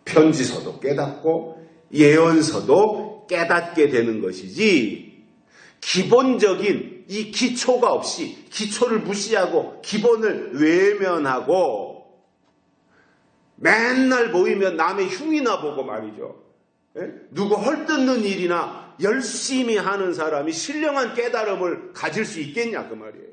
편지서도 깨닫고 예언서도 깨닫게 되는 것이지, 기본적인 이 기초가 없이, 기초를 무시하고 기본을 외면하고 맨날 모이면 남의 흉이나 보고 말이죠. 누구 헐뜯는 일이나 열심히 하는 사람이 신령한 깨달음을 가질 수 있겠냐 그 말이에요.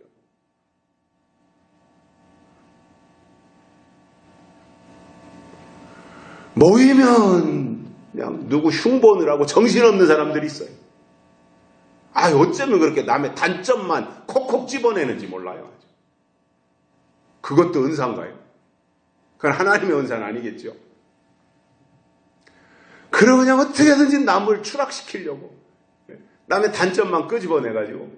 모이면 그냥 누구 흉보느라고 정신없는 사람들이 있어요. 어쩌면 그렇게 남의 단점만 콕콕 집어내는지 몰라요. 그것도 은사인가요? 그건 하나님의 은사는 아니겠죠. 그러고 그냥 어떻게든지 남을 추락시키려고 남의 단점만 끄집어내가지고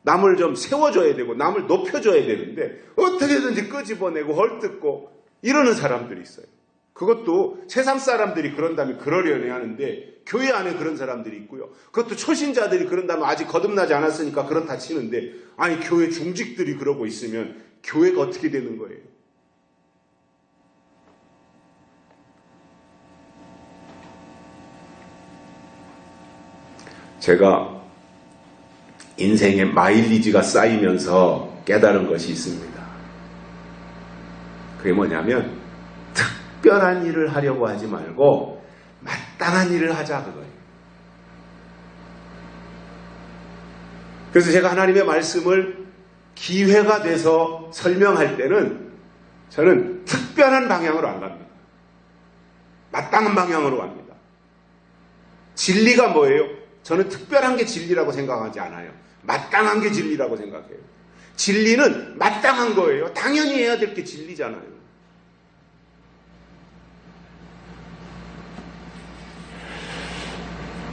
남을 좀 세워줘야 되고 남을 높여줘야 되는데 어떻게든지 끄집어내고 헐뜯고 이러는 사람들이 있어요. 그것도 세상 사람들이 그런다면 그러려니 하는데 교회 안에 그런 사람들이 있고요. 그것도 초신자들이 그런다면 아직 거듭나지 않았으니까 그렇다 치는데, 아니 교회 중직들이 그러고 있으면 교회가 어떻게 되는 거예요? 제가 인생의 마일리지가 쌓이면서 깨달은 것이 있습니다. 그게 뭐냐면 특별한 일을 하려고 하지 말고 마땅한 일을 하자 그거예요. 그래서 제가 하나님의 말씀을 기회가 돼서 설명할 때는 저는 특별한 방향으로 안 갑니다. 마땅한 방향으로 갑니다. 진리가 뭐예요? 저는 특별한 게 진리라고 생각하지 않아요. 마땅한 게 진리라고 생각해요. 진리는 마땅한 거예요. 당연히 해야 될 게 진리잖아요.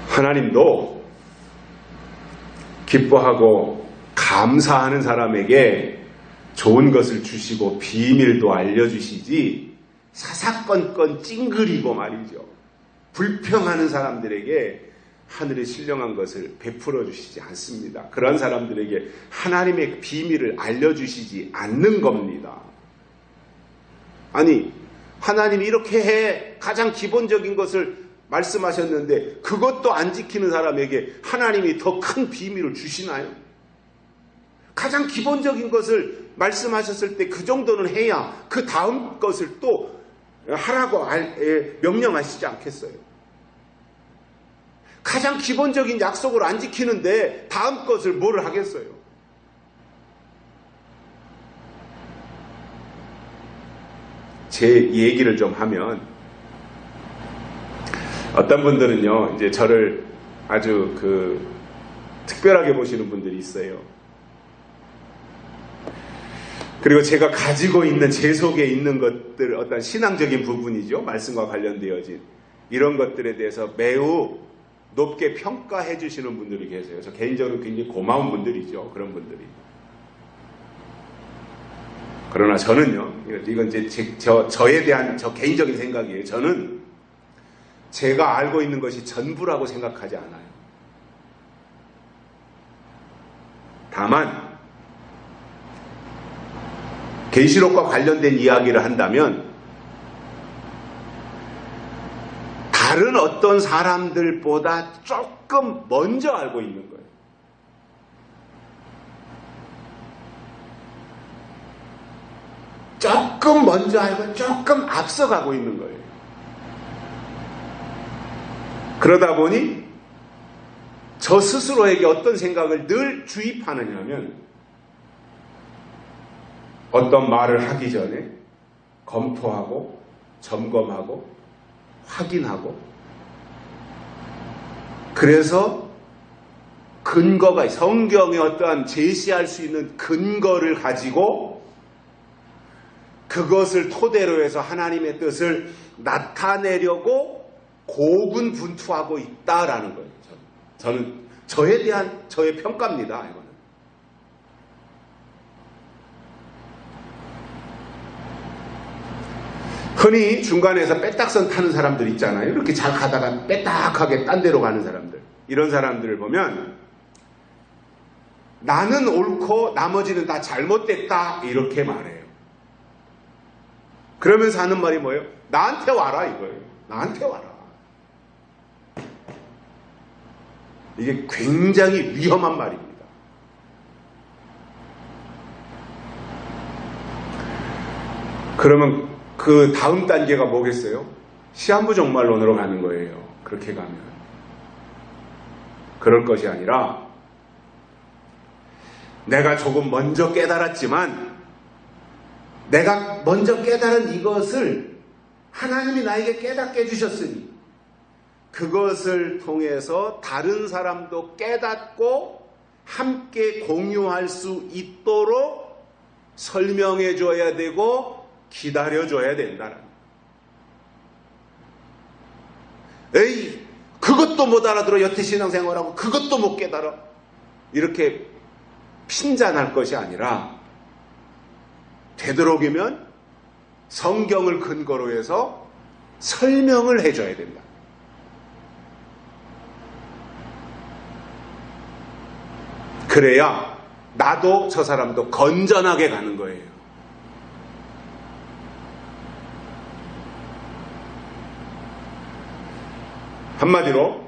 하나님도 기뻐하고 감사하는 사람에게 좋은 것을 주시고 비밀도 알려주시지, 사사건건 찡그리고 말이죠, 불평하는 사람들에게 하늘의 신령한 것을 베풀어 주시지 않습니다. 그런 사람들에게 하나님의 비밀을 알려주시지 않는 겁니다. 아니, 하나님이 이렇게 해, 가장 기본적인 것을 말씀하셨는데 그것도 안 지키는 사람에게 하나님이 더 큰 비밀을 주시나요? 가장 기본적인 것을 말씀하셨을 때 그 정도는 해야 그 다음 것을 또 하라고 명령하시지 않겠어요? 가장 기본적인 약속을 안 지키는데 다음 것을 뭐를 하겠어요? 제 얘기를 좀 하면, 어떤 분들은요, 이제 저를 아주 특별하게 보시는 분들이 있어요. 그리고 제가 가지고 있는, 제 속에 있는 것들, 어떤 신앙적인 부분이죠. 말씀과 관련되어진 이런 것들에 대해서 매우 높게 평가해 주시는 분들이 계세요. 저 개인적으로 굉장히 고마운 분들이죠. 그런 분들이. 그러나 저는요, 이건 이제 저에 대한 저 개인적인 생각이에요. 저는 제가 알고 있는 것이 전부라고 생각하지 않아요. 다만 계시록과 관련된 이야기를 한다면 다른 어떤 사람들보다 조금 먼저 알고 있는 거예요. 조금 먼저 알고 조금 앞서가고 있는 거예요. 그러다 보니 저 스스로에게 어떤 생각을 늘 주입하느냐면, 어떤 말을 하기 전에 검토하고 점검하고 확인하고, 그래서 근거가, 성경에 어떠한 제시할 수 있는 근거를 가지고 그것을 토대로 해서 하나님의 뜻을 나타내려고 고군분투하고 있다라는 거예요. 저는 저에 대한 저의 평가입니다. 이거는. 흔히 중간에서 빼딱선 타는 사람들 있잖아요. 이렇게 잘 가다가 빼딱하게 딴 데로 가는 사람들. 이런 사람들을 보면 나는 옳고 나머지는 다 잘못됐다 이렇게 말해요. 그러면서 하는 말이 뭐예요? 나한테 와라 이거예요. 나한테 와라. 이게 굉장히 위험한 말입니다. 그러면 그 다음 단계가 뭐겠어요? 시한부 종말론으로 가는 거예요. 그렇게 가면. 그럴 것이 아니라 내가 조금 먼저 깨달았지만 내가 먼저 깨달은 이것을 하나님이 나에게 깨닫게 해주셨으니 그것을 통해서 다른 사람도 깨닫고 함께 공유할 수 있도록 설명해 줘야 되고 기다려 줘야 된다는. 에이, 그것도 못 알아들어. 여태 신앙생활하고 그것도 못 깨달아. 이렇게 핀잔할 것이 아니라 되도록이면 성경을 근거로 해서 설명을 해줘야 된다. 그래야 나도 저 사람도 건전하게 가는 거예요. 한마디로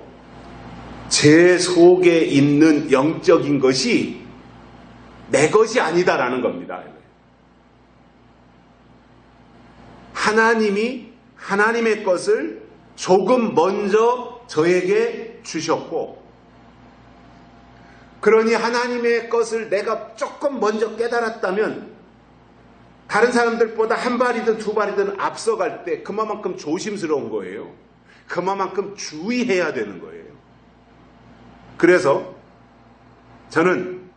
제 속에 있는 영적인 것이 내 것이 아니다라는 겁니다. 하나님이 하나님의 것을 조금 먼저 저에게 주셨고, 그러니 하나님의 것을 내가 조금 먼저 깨달았다면 다른 사람들보다 한 발이든 두 발이든 앞서갈 때 그만큼 조심스러운 거예요. 그만큼 주의해야 되는 거예요. 그래서 저는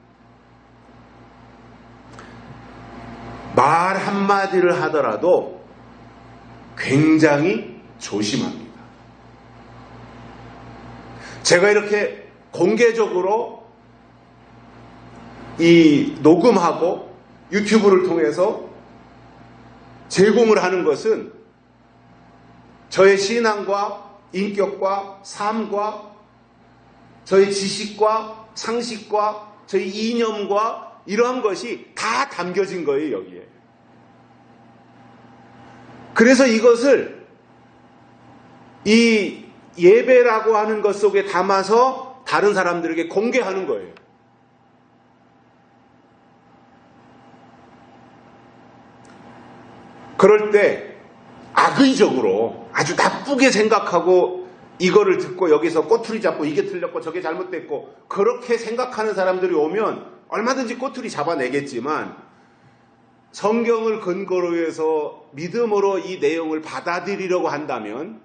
말 한마디를 하더라도 굉장히 조심합니다. 제가 이렇게 공개적으로 이 녹음하고 유튜브를 통해서 제공을 하는 것은 저의 신앙과 인격과 삶과 저의 지식과 상식과 저의 이념과 이러한 것이 다 담겨진 거예요, 여기에. 그래서 이것을 이 예배라고 하는 것 속에 담아서 다른 사람들에게 공개하는 거예요. 그럴 때 악의적으로 아주 나쁘게 생각하고 이거를 듣고 여기서 꼬투리 잡고 이게 틀렸고 저게 잘못됐고 그렇게 생각하는 사람들이 오면 얼마든지 꼬투리 잡아내겠지만 성경을 근거로 해서 믿음으로 이 내용을 받아들이려고 한다면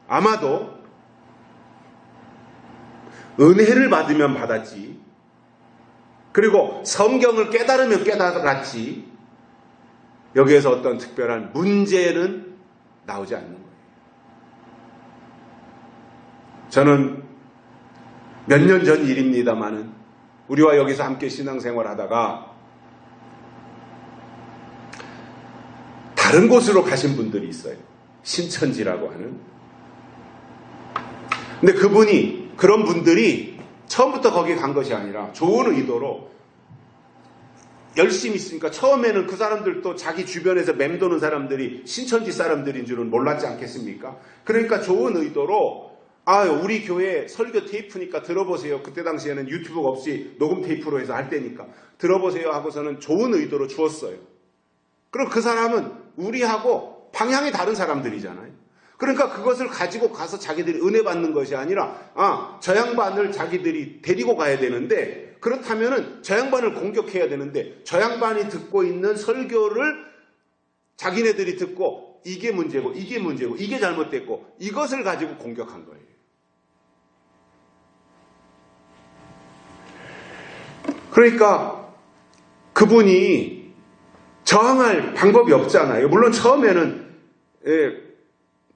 아마도 은혜를 받으면 받았지, 그리고 성경을 깨달으면 깨달았지, 여기에서 어떤 특별한 문제는 나오지 않는 거예요. 저는 몇 년 전 일입니다마는 우리와 여기서 함께 신앙생활 하다가 다른 곳으로 가신 분들이 있어요. 신천지라고 하는. 근데 그런 분들이 처음부터 거기 간 것이 아니라 좋은 의도로 열심히 있으니까 처음에는 그 사람들도 자기 주변에서 맴도는 사람들이 신천지 사람들인 줄은 몰랐지 않겠습니까? 그러니까 좋은 의도로 우리 교회 설교 테이프니까 들어보세요. 그때 당시에는 유튜브가 없이 녹음 테이프로 해서 할 때니까 들어보세요 하고서는 좋은 의도로 주었어요. 그럼 그 사람은 우리하고 방향이 다른 사람들이잖아요. 그러니까 그것을 가지고 가서 자기들이 은혜 받는 것이 아니라 저 양반을 자기들이 데리고 가야 되는데, 그렇다면은 저 양반을 공격해야 되는데 저 양반이 듣고 있는 설교를 자기네들이 듣고 이게 문제고 이게 문제고 이게 잘못됐고 이것을 가지고 공격한 거예요. 그러니까 그분이 저항할 방법이 없잖아요. 물론 처음에는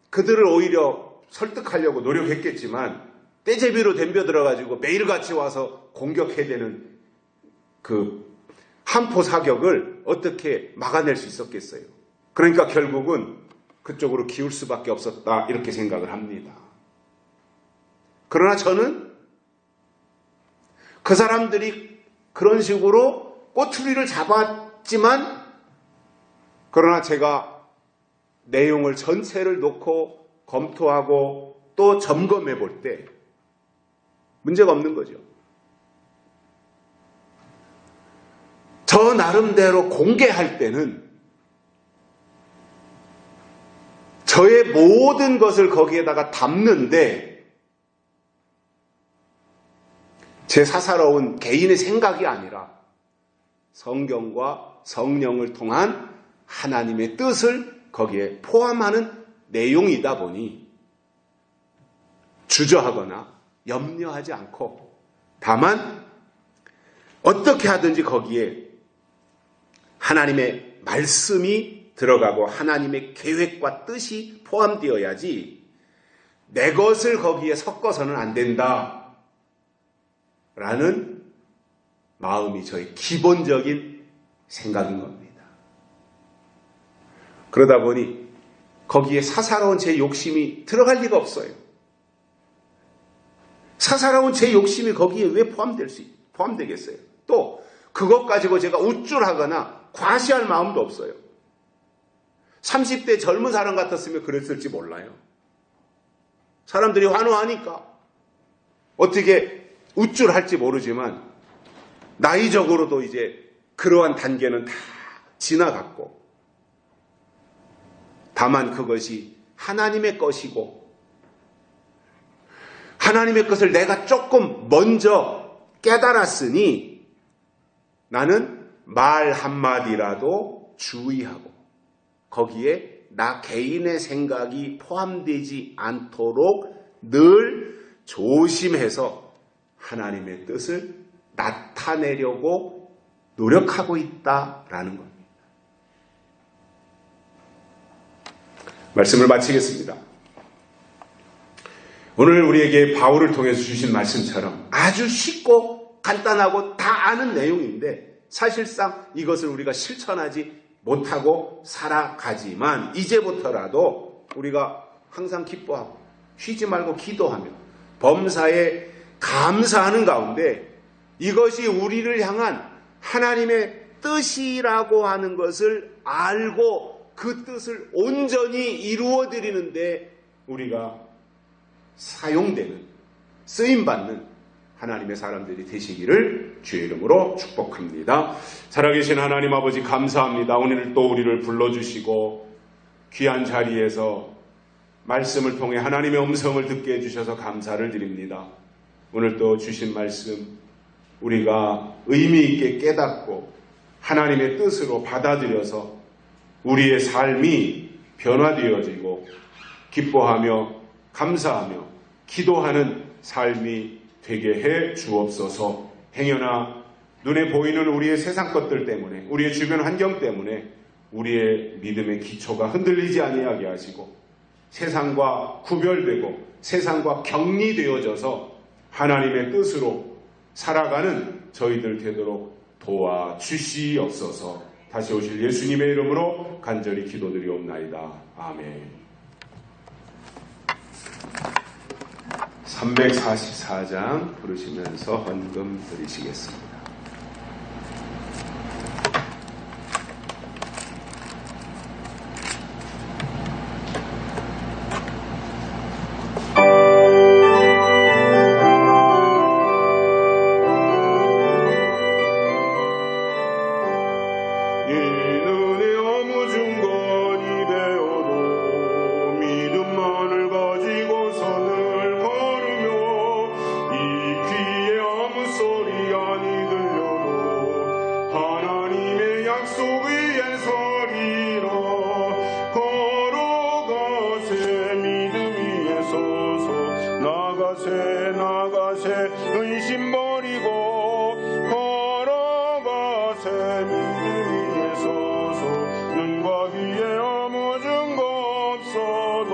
그들을 오히려 설득하려고 노력했겠지만 떼제비로 덤벼들어가지고 매일같이 와서 공격해야 되는 그 한포 사격을 어떻게 막아낼 수 있었겠어요? 그러니까 결국은 그쪽으로 기울 수밖에 없었다 이렇게 생각을 합니다. 그러나 저는 그 사람들이 그런 식으로 꼬투리를 잡았지만 그러나 제가 내용을 전체를 놓고 검토하고 또 점검해 볼 때 문제가 없는 거죠. 저 나름대로 공개할 때는 저의 모든 것을 거기에다가 담는데 제 사사로운 개인의 생각이 아니라 성경과 성령을 통한 하나님의 뜻을 거기에 포함하는 내용이다 보니 주저하거나 염려하지 않고 다만 어떻게 하든지 거기에 하나님의 말씀이 들어가고 하나님의 계획과 뜻이 포함되어야지 내 것을 거기에 섞어서는 안 된다 라는 마음이 저의 기본적인 생각인 겁니다. 그러다 보니 거기에 사사로운 제 욕심이 들어갈 리가 없어요. 사사로운 제 욕심이 거기에 왜 포함되겠어요? 또 그것 가지고 제가 우쭐하거나 과시할 마음도 없어요. 30대 젊은 사람 같았으면 그랬을지 몰라요. 사람들이 환호하니까 어떻게 우쭐할지 모르지만 나이적으로도 이제 그러한 단계는 다 지나갔고 다만 그것이 하나님의 것이고 하나님의 것을 내가 조금 먼저 깨달았으니 나는 말 한마디라도 주의하고 거기에 나 개인의 생각이 포함되지 않도록 늘 조심해서 하나님의 뜻을 나타내려고 노력하고 있다라는 겁니다. 말씀을 마치겠습니다. 오늘 우리에게 바울을 통해서 주신 말씀처럼 아주 쉽고 간단하고 다 아는 내용인데 사실상 이것을 우리가 실천하지 못하고 살아가지만 이제부터라도 우리가 항상 기뻐하고 쉬지 말고 기도하며 범사에 감사하는 가운데 이것이 우리를 향한 하나님의 뜻이라고 하는 것을 알고 그 뜻을 온전히 이루어드리는데 우리가 사용되는, 쓰임받는 하나님의 사람들이 되시기를 주의 이름으로 축복합니다. 살아계신 하나님 아버지 감사합니다. 오늘 또 우리를 불러주시고 귀한 자리에서 말씀을 통해 하나님의 음성을 듣게 해주셔서 감사를 드립니다. 오늘 또 주신 말씀 우리가 의미 있게 깨닫고 하나님의 뜻으로 받아들여서 우리의 삶이 변화되어지고 기뻐하며 감사하며 기도하는 삶이 되게 해 주옵소서. 행여나 눈에 보이는 우리의 세상 것들 때문에 우리의 주변 환경 때문에 우리의 믿음의 기초가 흔들리지 아니하게 하시고 세상과 구별되고 세상과 격리되어져서 하나님의 뜻으로 살아가는 저희들 되도록 도와주시옵소서. 다시 오실 예수님의 이름으로 간절히 기도드리옵나이다. 아멘. 344장 부르시면서 헌금 드리시겠습니다. 이 눈에 어무 준 곳